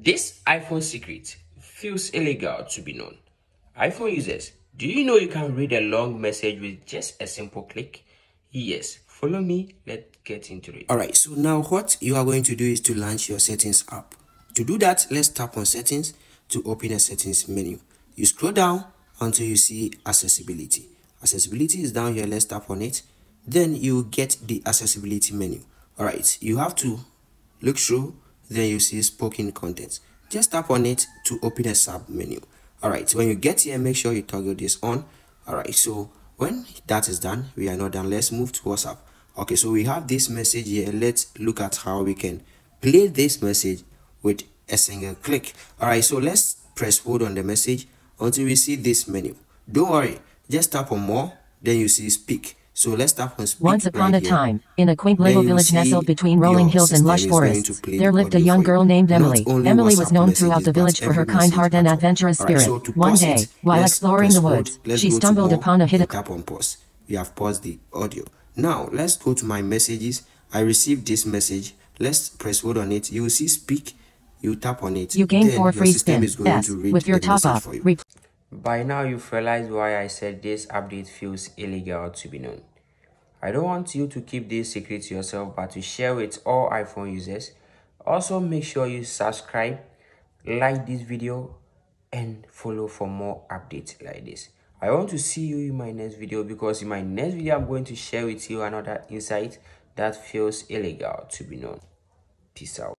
This iPhone secret feels illegal to be known. iPhone users, do you know you can read a long message with just a simple click? Yes, follow me, let's get into it. Alright, so now what you are going to do is to launch your settings app. To do that, let's tap on settings to open a settings menu. You scroll down until you see accessibility. Accessibility is down here, let's tap on it. Then you get the accessibility menu. Alright, you have to look through, then you see spoken content. Just tap on it to open a sub menu. Alright, when you get here, make sure you toggle this on. Alright, so when that is done, we are not done. Let's move to WhatsApp. Okay, so we have this message here. Let's look at how we can play this message with a single click. Alright, so let's press hold on the message until we see this menu. Don't worry, just tap on more, then you see speak. So let's tap on speak. Once upon a time, in a quaint little village nestled between rolling hills and lush forests, there lived a young girl named Emily. Emily was known throughout the village for her kind heart and adventurous spirit. One day, while exploring the woods, she stumbled upon a hidden... Tap on pause. We have paused the audio. Now, let's go to my messages. I received this message. Let's press hold on it. You will see speak. You tap on it. You gain 4 free spins. With your top up. By now, you've realized why I said this update feels illegal to be known. I don't want you to keep this secret to yourself, but to share with all iPhone users. Also, make sure you subscribe, like this video, and follow for more updates like this. I want to see you in my next video, because in my next video, I'm going to share with you another insight that feels illegal to be known. Peace out.